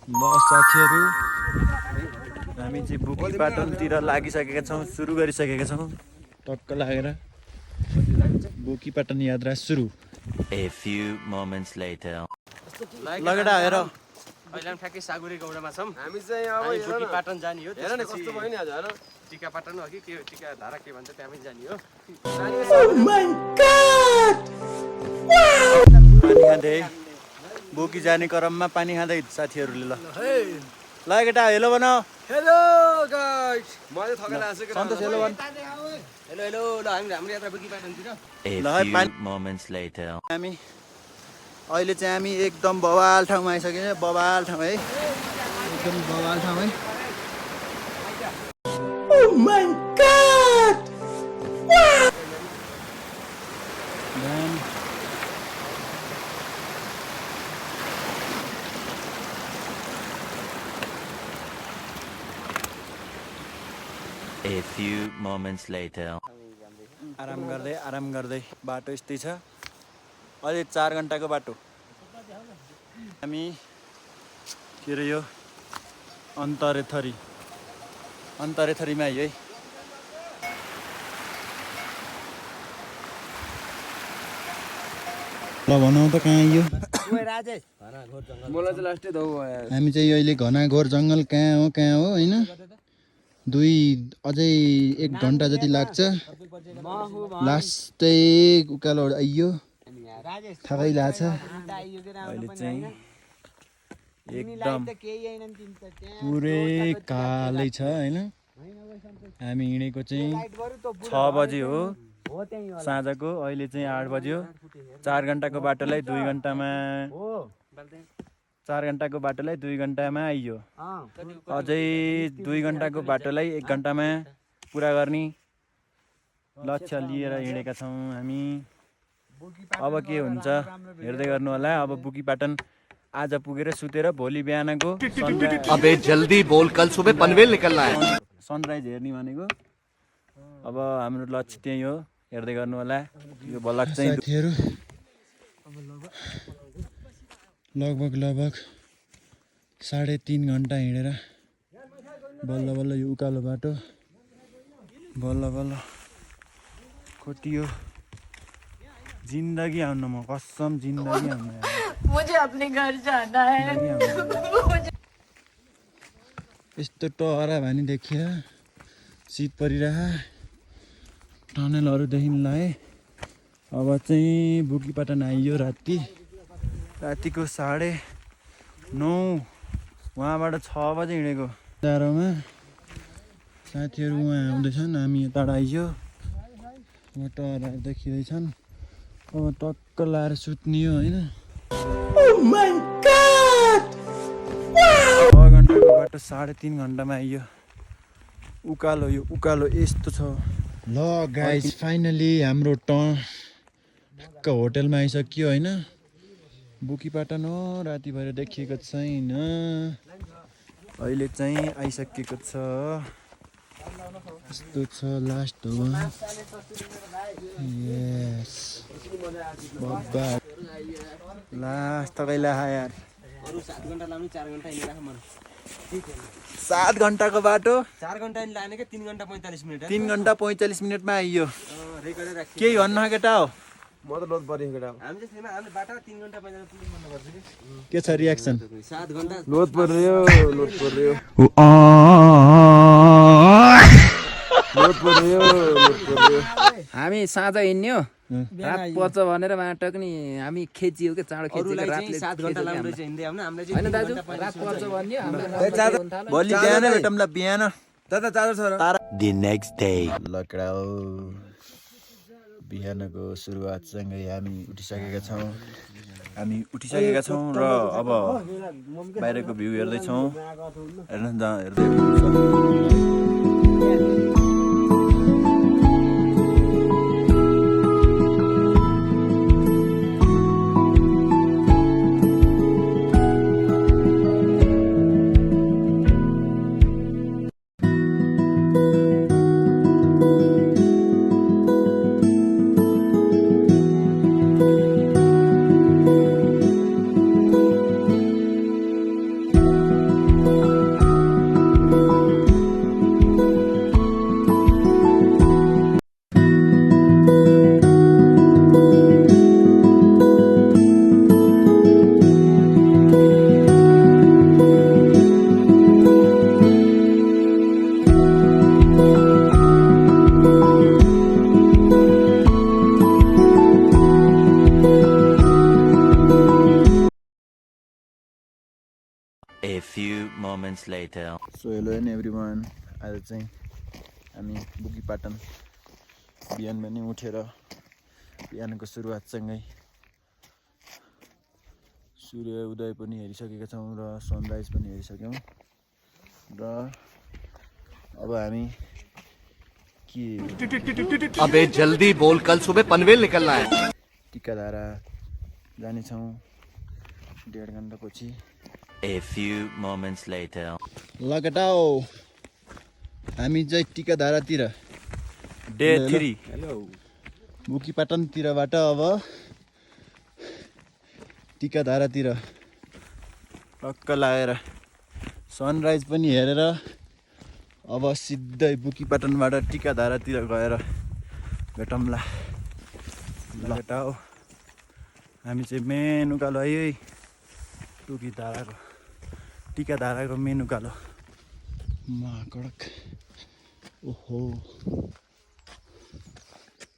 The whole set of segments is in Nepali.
ल साथीहरू हामी चाहिँ बुकी पाटनतिर लागिसकेका छौँ सुरु गरिसकेका छौँ टक्क लागेर बुकी पाटन यात्रा सुरु A few moments later लगेडा हेर अहिले पनि ठ्याक्कै सागुरी गौडामा छौँ हामी चाहिँ अब बुकी पाटन जाने हो हेर न कस्तो भयो नि आज हेर टिका पाटन हो कि के टिका धारा के भन्छ त्यहाँ पनि जाने हो पानी खाँदै बुकी जाने क्रममा पानी खाँदै साथीहरूले ल केटा हेलो भन हेलो गाइस म चाहिँ थकेर आएको सन्तोष हेलो भन हेलो हेलो ल हाम्रो यात्रा bookie पाटनतिर A Lah, few pan- moments later हामी अहिले चाहिँ हामी एकदम बवाल ठाउँमा आइसक्यौँ बवाल ठाउँ है एकदम बवाल ठाउँ है A few moments later आराम गर्दै बाटो यस्तै छ अहिले 4 घन्टाको बाटो हामी के अरे यो अन्तरेथरीमा आयो है ल भनौँ त कहाँ आइयो मलाई चाहिँ लास्टै दौ हामी चाहिँ अहिले घनाघोर जङ्गल कहाँ हो होइन अझै 1 घन्टा जति लाग्छ लास्टै उकालो आइयो थाहै लाग्छ अहिले चाहिँ एकदम पुरै कालै छ होइन हामी हिँडेको चाहिँ 6 बजे हो साँझको अहिले चाहिँ 8 बज्यो 4 घन्टाको बाटोलाई 2 घन्टामा 4 घन्टाको बाटोलाई 2 घन्टामा आइयो अझै 2 घन्टाको बाटोलाई 1 घन्टामा पुरा गर्ने लक्ष्य लिएर हिँडेका छौँ हामी अब के हुन्छ हेर्दै गर्नु होला अब बुकी पाटन आज पुगेर सुतेर भोलि बिहानको अबे जल्दी बोल कल सुबह पनवेल निकलना है सनराइज हेर्ने भनेको अब हाम्रो लक्ष्य त्यही हो हेर्दै गर्नु होला यो भ्लग चाहिँ साथीहरू लगभग 3.5 घन्टा हिँडेर बल्ल यो उकालो बाटो बल्ल खोटियो जिन्दगी आउन म कसम जिन्दगी आउन मुझे अपने घर जाना है यस्तो टहरा भानी देखियो शीत परिरह टनलहरूदेखि लाए अब चाहिँ बुकी पाटन आइयो रातिको 9:30 वहाँबाट 6 बजे हिँडेको टाढोमा साथीहरू उहाँ आउँदैछन् हामी यता आइयो टहराहरू देखिँदैछन् अब टक्क लाएर सुत्ने हो होइन 6 घन्टाको बाटो 3.5 घन्टामा आइयो उकालो यस्तो छ ल गाइस फाइनली हाम्रो ठक्क होटलमा आइसक्यो होइन बुकी पाटन हो राति भएर देखिएको छैन अहिले चाहिँ आइसकेको छ यस्तो छ लास्ट हो यस बाबा लास्ट तपाईँलाई यार 7 घन्टा लानु 4 घन्टा हिँडेर मन 7 घन्टाको बाटो 4 घन्टा लाने के 3 घन्टा 45 मिनेट 3 घन्टा 45 मिनटमा आइयो रेकर्डै राख केही भन्न केटा हो म त लोड परेको केटा हामी चाहिँ हामी बाटो 3 घन्टा 45 पुग्नु पर्छ के छ रियाक्सन 7 घन्टा लोड पर्यो हामी साँझ हिँड्ने हो रात पर्छ भनेर माटक नि हामी खेचियो के चाँडो खेचियो रातले 7 घन्टा लाम्रो चाहिँ हिँड्दै आउनु हामीलाई हैन दाजु रात पर्छ भन्ने भोलि बिहान भेटौँला बिहान दादा चार्जर छ र The next day लकडा हो बिहानको सुरुवातसँगै हामी उठिसकेका छौँ र अब बाहिरको भ्यू हेर्दैछौँ हेर्दै A few moments later. So hello and everyone, आज चाहिँ हामी बुकीपाटन बिहान पनि उठेर बिहानको सुरुवातसँगै सूर्य उदय पनि हेरिसकेका छौँ र सनराइज पनि हेरिसक्यौँ र अब हामी के अबे जल्दी बोल, कल सुबह पनवेल निकलना है। टिकाधारा जानेछौँ 1.5 घन्टापछि। A few moments later. लगटाओ हामी चाहिँ टिकाधारातिर डे 3 बुकीपाटनतिरबाट अब टिकाधारातिर टक्क लागेर सनराइज पनि हेरेर अब सिधै बुकीपाटनबाट टिकाधारातिर गएर भेटौँला। लगटाओ हामी चाहिँ मेन उकालो है टिकाधाराको मेन उकालो महाकडक। ओहो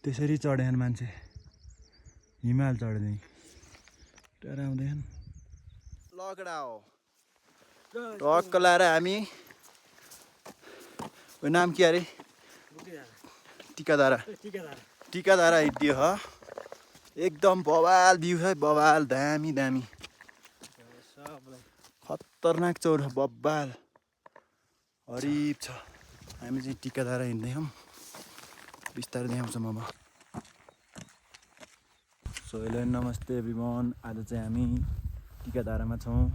त्यसरी चढेन मान्छे, हिमाल चढ्दै डराउँदैन। लगडाओ टक्क लाएर हामी नाम के अरे टिकाधारा हिँड्यो ह। एकदम बवाल भ्यू है, बवाल दामी दामी खतरनाक चौर बब्बाल हरिब छ। हामी चाहिँ टिकाधारा हिँड्दै हौँ, बिस्तारै देखाउँछ म। सो हेलो नमस्ते एभ्रिवान, आज चाहिँ हामी टिकाधारामा छौँ।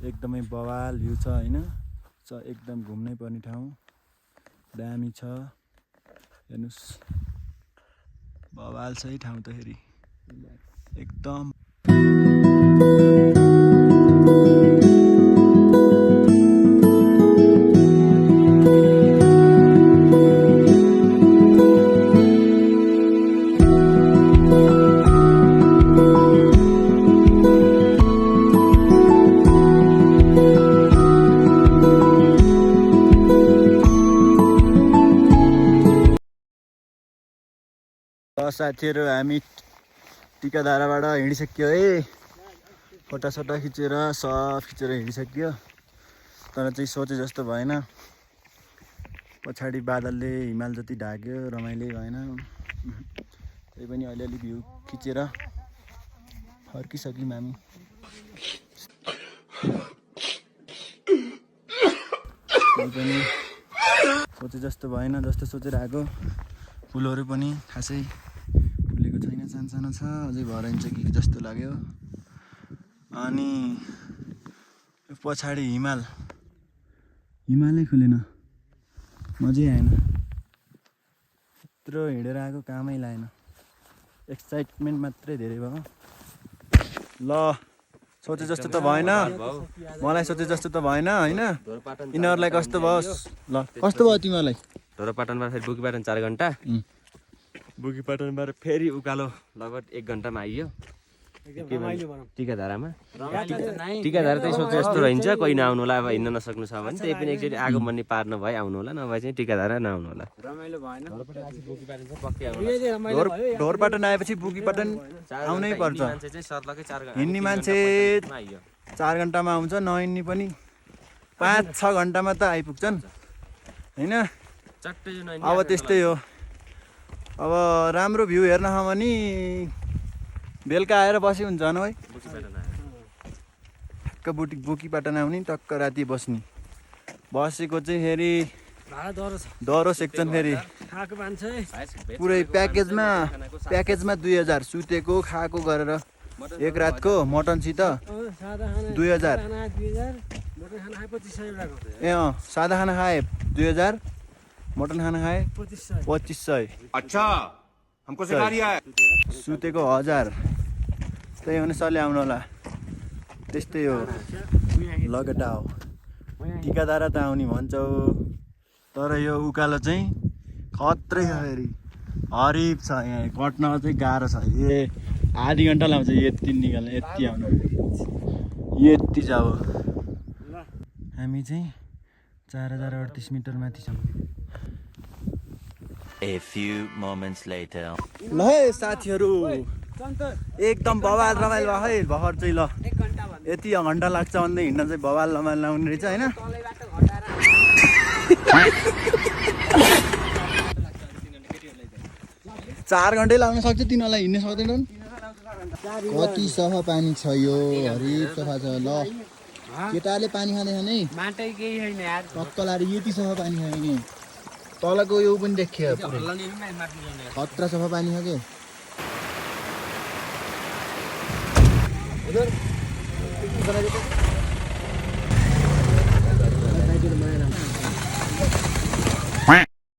एकदमै बवाल भ्यू छ होइन, एकदम घुम्नै पर्ने ठाउँ, दामी छ। हेर्नुहोस् बवाल छ है ठाउँ त फेरि एकदम। साथीहरू हामी टिकाधाराबाट हिँडिसक्यो है, फोटासोटा खिचेर सब खिचेर हिँडिसक्यो। तर चाहिँ सोचे जस्तो भएन, पछाडि बादलले हिमाल जति ढाक्यो, रमाइलो भएन। त्यही पनि अलिअलि भ्यू खिचेर फर्किसक्यौँ हामी। त्यही पनि सोचे जस्तो भएन, जस्तो सोचेर आएको। फुलहरू पनि खासै फुलेको छैन, सानो छ, अझै भराइन्छ कि जस्तो लाग्यो। अनि पछाडि हिमालै खुलेन, मजै आएन। यत्रो हिँडेर आएको कामै लागेन, एक्साइटमेन्ट मात्रै धेरै भयो। ल सोचे जस्तो त भएन, मलाई सोचे जस्तो त भएन होइन। यिनीहरूलाई कस्तो भयो? ल कस्तो भयो तिमीहरूलाई? ढोरपाटनबाट फेरि बुकीपाटन 4 घन्टा, बुकीपाटनबाट फेरि उकालो लगभग 1 घन्टामा आइयो टिकाधारामा। टिकाधारा चाहिँ सोचे जस्तो रहन्छ, कोही नआउनु होला। अब हिँड्न नसक्नु छ भने त्यही पनि एकचोटि आगो मन्ने पार नभए आउनु होला, नभए चाहिँ टिकाधारा नआउनु होला। ढोरपाटन आएपछि बुकीपाटन आउनै पर्छ। हिँड्ने मान्छे 4 घन्टामा आउँछ, नहिँड्ने पनि 5-6 घन्टामा त आइपुग्छन् होइन। अब त्यस्तै हो। अब राम्रो भ्यू हेर्न हो भने बेलुका आएर बसी हुन्छ न है, टक्क बुकीपाटन आउने, टक्क राति बस्ने। बसेको चाहिँ फेरि डह्रो सेक्सन, फेरि पुरै प्याकेजमा 2000 सुतेको खाएको गरेर एक रातको मटनसित 2000। ए सादा खाना खाए 2000, मटन खाना खाए 2500। अच्छा हमको सिखा रिया है। सुतेको 1000। त्यही अनुसारले आउनु होला, त्यस्तै हो। लगटाओ टिकाधारा त आउने भन्छौ, तर यो उकालो चाहिँ खत्रै छ फेरि, हरिब छ। यहाँ कट्न चाहिँ गाह्रो छ। आधी घन्टा लाउँछ यति निकाल्न, यति आउनु, यति छ। अब हामी चाहिँ 4038 मिटर माथि छौँ। A few moments later. ल है साथीहरू, एकदम बवाल रमाइलो भयो है भर्खर चाहिँ। ल यति घन्टा लाग्छ भन्दै हिँड्न चाहिँ बवाल लमाल लाउने रहेछ होइन। 4 घन्टै लाग्न सक्छ तिनीहरूलाई हिँड्न सक्दैनन्। कति सफा पानी छ यो, हरिब सफा छ। ल केटाहरूले पानी खाँदैछन् है, माटै केही छैन यार। टक्कलाले यति सफा पानी खायो कि तलको यो पनि देखियो, खतरा सफा पानी छ के।